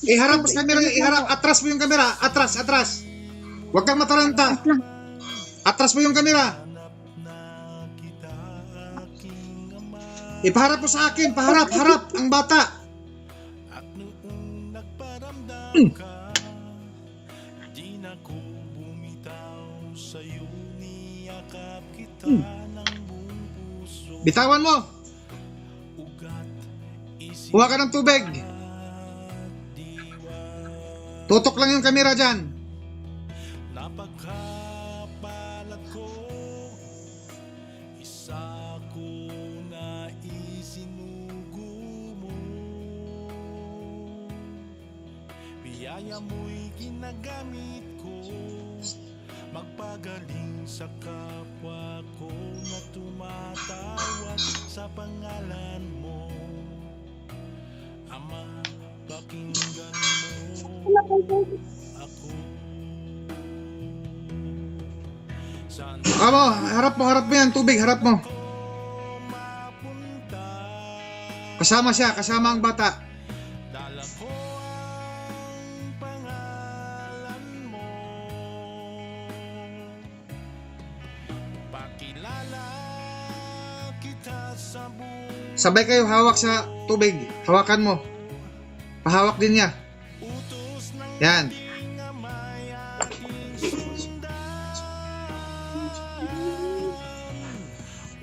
Iharap mo sa camera, iharap, atras mo yung camera, atras, atras. Huwag kang mataranta. Atras mo yung camera. Ipaharap mo sa akin, paharap, harap ang bata. Bitawan mo. Kuha ka ng tubig. Tutok lang yung camera dyan. Napakapalat ko, isa ko na isinugo mo. Biyaya mo'y ginagamit ko, magpagaling sa kapwa ko na tumatawag sa pangalan mo. Ama, pakinggan mo ako. Amo, harap mo yan, tubig, harap mo. Kasama siya, kasama ang bata. Dala ko ang pangalan mo, pakilala kita sa buong Sabay kayo hawak sa tubig. Hawakan mo. Pahawak din niya. utos ng Yan. ating amay ating sundan.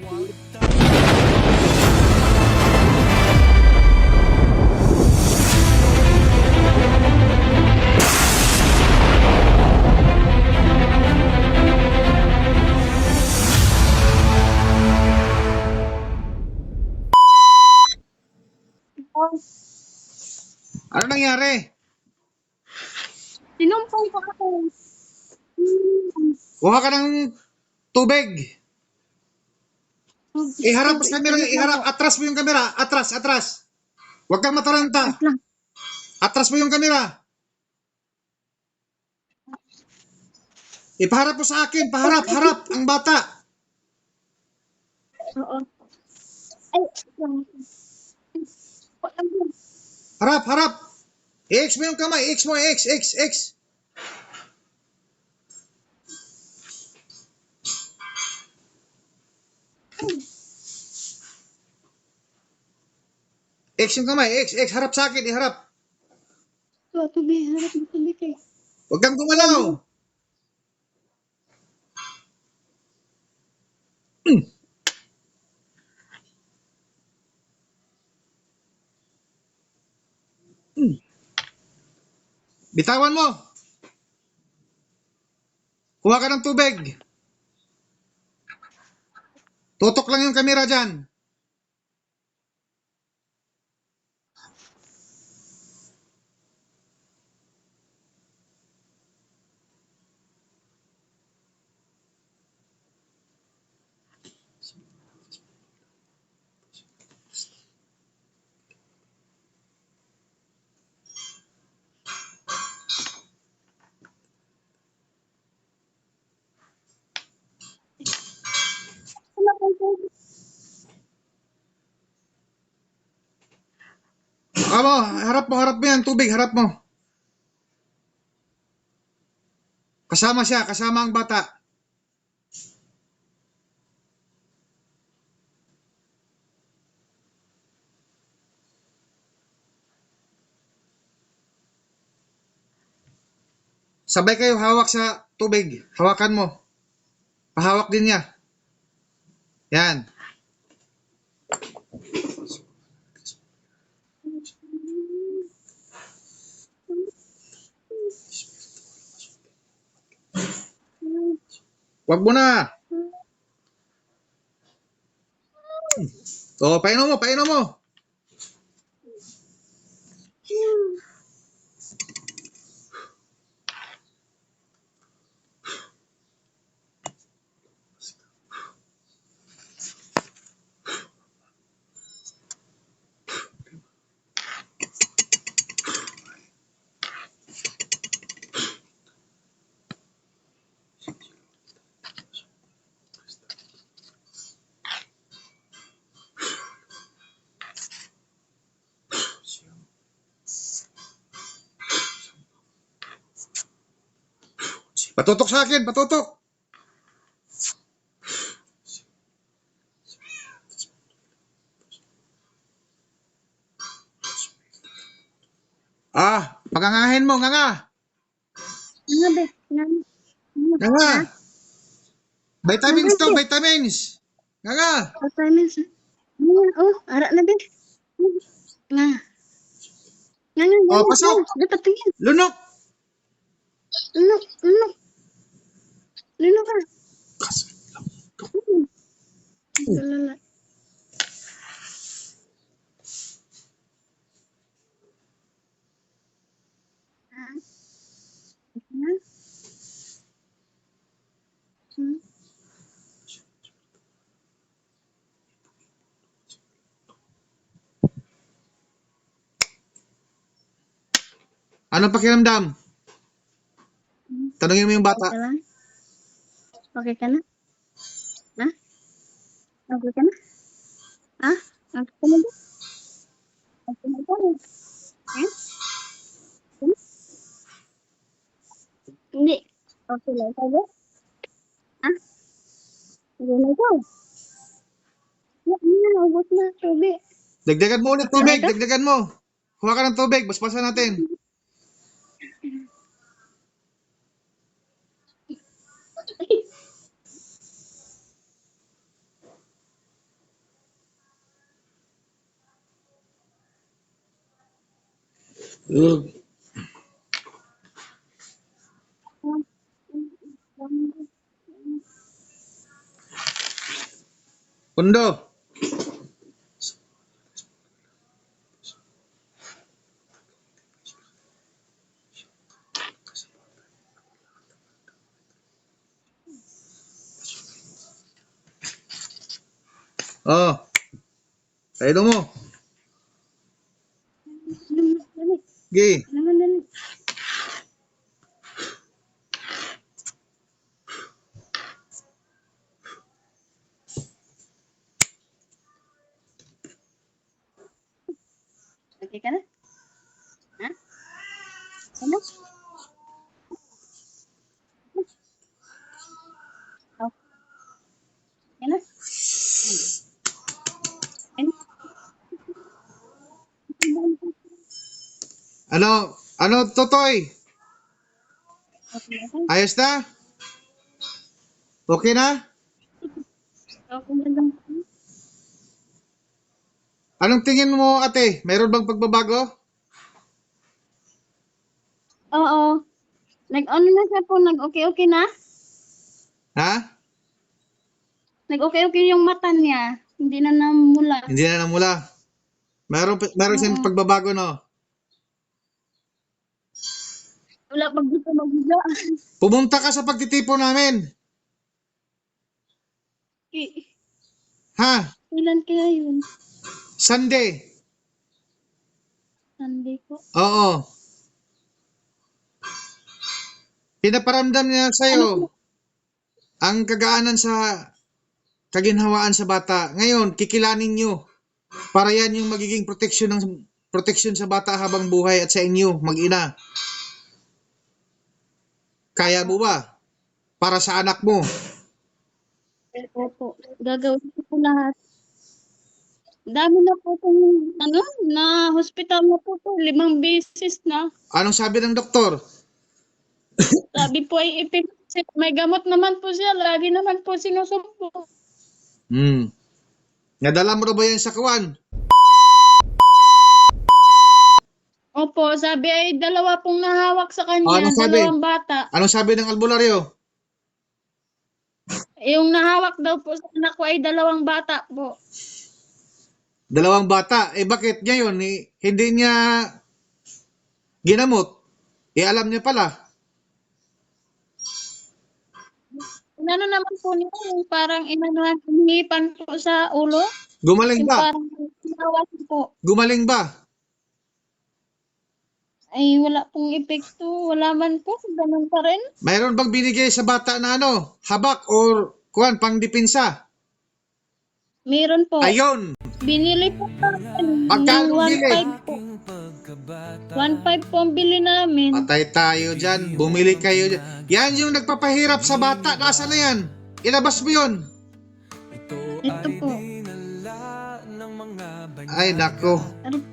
Huwag Ano nangyari? Sinumpong ko ako. Kuha ka ng tubig. Iharap mo sa camera, iharap, atras mo yung camera. Atras, atras. Huwag kang mataranta. Atras mo yung camera. Ipaharap mo sa akin, paharap, harap ang bata. Oo. Ay, Harap, harap. I-X mo yung kamay, I-X mo, X, X, X. X yung kamay, X, X, harap sa akin, iharap. tubig, harap mo tubig eh. Huwag kang gumalaw. Bitawan mo. Kuha ka ng tubig. Tutok lang yung camera dyan. Amo, harap mo yan, tubig, harap mo. Kasama siya, kasama ang bata. Sabay kayo hawak sa tubig. Hawakan mo. Pahawak din niya. Yan. Wag mo na. O, painom mo, painom mo. Patutok sa akin, patutok. Pagangahin mo, nganga. Nga, be. Nga. Nganga. Vitamins to, vitamins. Nganga. Vitamins. Nga, oh, ara na, be. Nga. Nga, nga, nga. Oh, pasok. Dapat tingin. Lunok. Lunok, lunok. Lunok ka. Lala. Anong pakiramdam? Tanungin mo yung bata. Okay lang? Okay ka na? Ha? Okay ka na? Ha? Okay ka na ba? Okay na ba? Ha? Hindi. Okay lang ka ba? Ha? Okay na ikaw? Ubos na. Tubig. Dagdagan mo ulit tubig, dagdagan mo. Kuha ka ng tubig, basbasan natin. Pundo. Oh. Kaido mo. Dali. Gi. Naman, dali. Okay ka na? Ha? Ano? Okay na? Ano, Totoy? Okay na? Ayos na? Okay na? Okay na lang. Anong tingin mo, ate? Mayroon bang pagbabago? Oo. Nag-ano na siya po, nag-okay-okay na? Ha? Nag-okay-okay yung mata niya. Hindi na namula. Hindi na namula. Meron siyang pagbabago, no? Wala pag gusto magbiga. Pumunta ka sa pagtitipon namin. Ha? Kailan kaya yun? Sunday. Sunday po. Oo. Pinaparamdam niya sa'yo ang kagaanan sa kaginhawaan sa bata. Ngayon, kikilanin nyo. Para yan yung magiging proteksyon sa bata habang buhay at sa inyo, mag-ina. Kaya mo ba? Para sa anak mo. Opo. Gagawin ko po lahat. Dami na po itong, na hospital na po ito. 5 beses na. Anong sabi ng doktor? Sabi po ay may gamot naman po siya. Lagi naman po sinusumpo. Nadala mo na ba yan sa kawan? Opo, sabi ay 2 pong nahawak sa kanya. Anong sabi? 2 bata. Anong sabi ng albularyo? Yung nahawak daw po sa anak ko ay 2 bata po. 2 bata. Bakit ngayon? Hindi niya ginamot? Alam niya pala. Ano naman po niya, yung parang hinipan po sa ulo. Gumaling Yung ba? parang hinawas po. Gumaling ba? Ay, wala pong epekto. Wala man po. Ganun pa rin. Mayroon bang binigay sa bata na habak or pangdipinsa? Meron po. Ayun! Binili po namin. Magkano ng bili? 1.5 po. 1.5 po ang bili namin. Patay tayo dyan. Bumili kayo dyan. Yan yung nagpapahirap sa bata. Nasaan na yan? Ilabas mo yun. Ito po. Ay, nako. Ano po?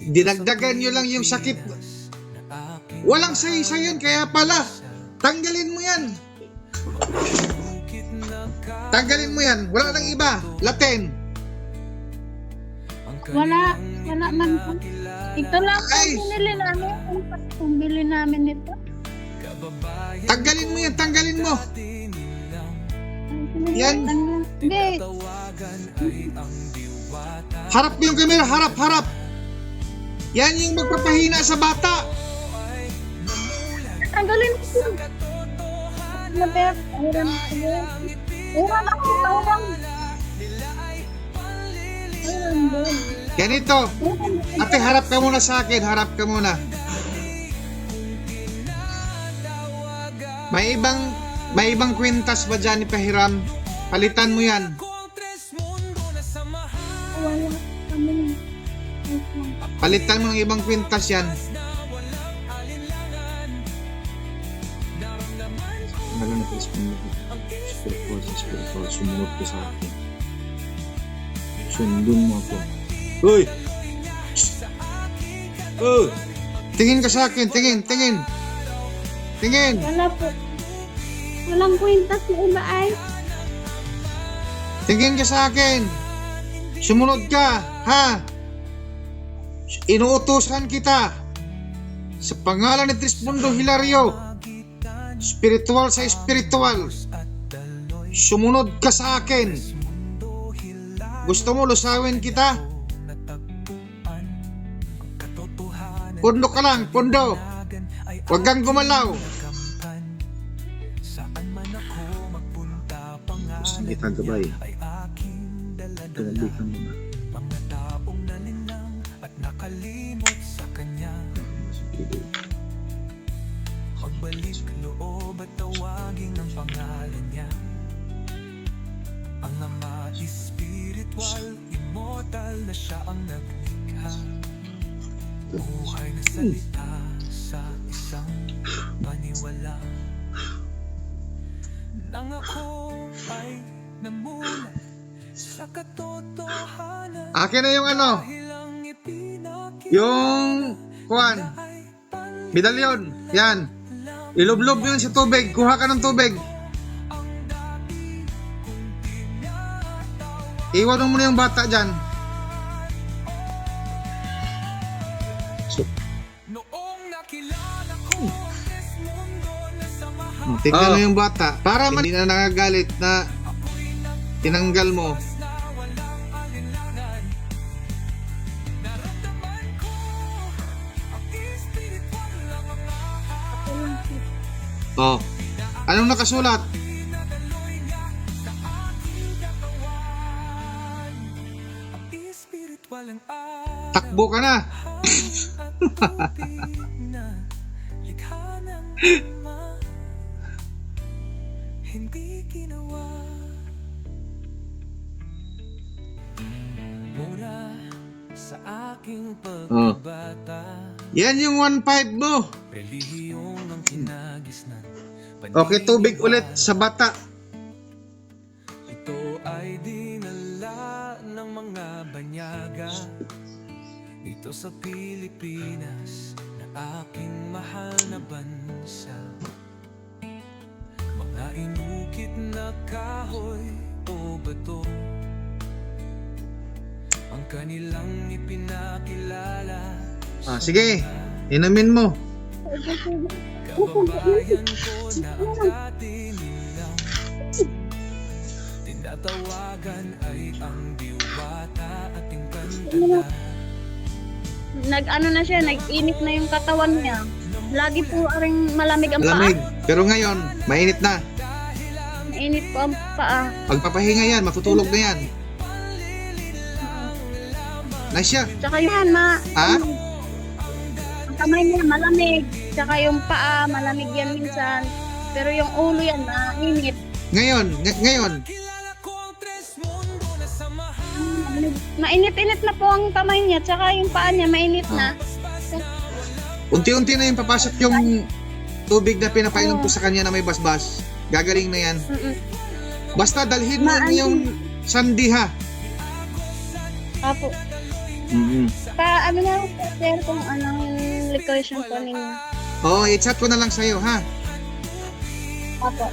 Dinagdagan nyo lang yung sakit. Walang say-say yun, kaya pala. Tanggalin mo yan. Tanggalin mo yan. Wala nang iba. Latin. Wala man po. Ito lang po Ay! binili namin. Kung bili namin nito. Tanggalin mo yan. Tanggalin mo. Yan. Hindi. Harap mo yung camera. Harap, harap. Yan yung magpapahina sa bata. Tanggalin mo po. Nabep. Uran ako. Uran ako. Uran. Uran doon. Ganito. Ate, harap ka muna sa akin. Harap ka muna. May ibang kwintas ba dyan ni Pahiram? Palitan mo yan. Wala kami. Palitan mo ng ibang kwintas yan. Ngalan na spiritual, sumunod ka sa akin. Sundin mo ako. Uy! Oh! Tingin ka sa akin, tingin. Tingin! Wala po. Walang kwintas na iba ay. Tingin ka sa akin. Sumunod ka, ha? Inuutusan kita. Sa pangalan ni Trismundo Hilario. Spiritual sa spiritual. Sumunod ka sa akin. Gusto mo lusawin kita? Pundo ka lang, pundo. Huwag kang gumalaw. Gusto kita gabay. Tumabi ka muna. Magbalik loob at tawagin ang pangalan niya. Ang Ama espiritual, immortal na siya ang naglikha. Buhay na salita sa isang paniwala. Nang ako ay namulat sa katotohanan. Akin na yung ano? Dahil ang ipinakita Yung kuwan. Medalyon. Yan. Ilublob yun sa tubig. Kuha ka ng tubig. Iwan mo na yung bata dyan. noong nakilala ko this mundo na samahan. Tingnan mo yung bata. Para hindi na nakagalit na tinanggal mo. Na walang alinlangan. Naramdaman ko ang espiritual na mga Oh. Anong nakasulat? pinadaloy niya sa aking katawan. Ang espiritual ang Takbo ka na. na likha ng Ama, hindi ginawa. Mula sa aking pagbabata, Yan yung 1.5 mo. relihiyong ang kinagisnan. Okay, tubig ulit sa bata. Ito ay dinala ng mga banyaga dito sa Pilipinas, na aking mahal na bansa. Mga inukit na kahoy o bato, ang kanilang ipinakilala. Sige, inumin mo. Kababayan ko na ang dati nilang tinatawagan ay ang diwata at ingkantala. Nag-ano na siya, nag-init na yung katawan niya. Lagi po aring malamig ang paa. Malamig. Pero ngayon, mainit na. Mainit po ang paa. Pagpapahinga yan, matutulog na yan. Nice siya. Tsaka yung Ha? ang kamay niya malamig. Tsaka yung paa, malamig yan minsan. Pero yung ulo yan, mainit. Ngayon. Kilala ko ang tres mundo na samahan. Mainit-init na po ang kamay niya. Tsaka yung paa niya, mainit na. Unti-unti na yung papasok yung tubig na pinapainom ko sa kanya na may basbas. Gagaling na yan. Basta dalhin mo yung Sandy ha. Apo. Ano na ako sir kung anong location po ninyo. Oo, i-chat ko na lang sa'yo ha. Apo.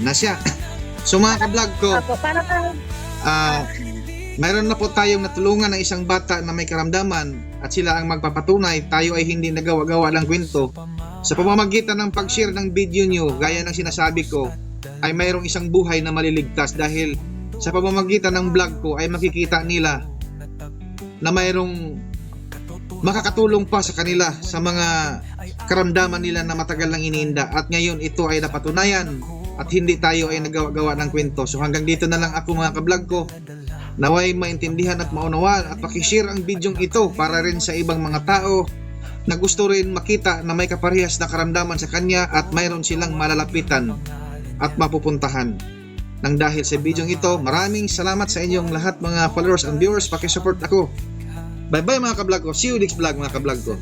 Na siya. So mga ka-vlog ko, Apo. Para ka. mayroon na po tayong natulungan ng isang bata na may karamdaman at sila ang magpapatunay tayo ay hindi nagawa-gawa ng kwento. Sa pamamagitan ng pag-share ng video nyo, gaya ng sinasabi ko, ay mayroong isang buhay na maliligtas dahil sa pamamagitan ng vlog ko ay makikita nila na mayroong makakatulong pa sa kanila sa mga karamdaman nila na matagal nang iniinda at ngayon ito ay napatunayan at hindi tayo ay nagawa-gawa ng kwento. So hanggang dito na lang ako mga ka-vlog ko. Naway maintindihan at maunawaan at pakishare ang bidyong ito para rin sa ibang mga tao na gusto rin makita na may kaparehas na karamdaman sa kanya at mayroon silang malalapitan at mapupuntahan. Nang dahil sa bidyong ito, maraming salamat sa inyong lahat mga followers and viewers. Pakisupport ako. Bye bye mga ka-vlog ko. See you next vlog mga ka-vlog ko.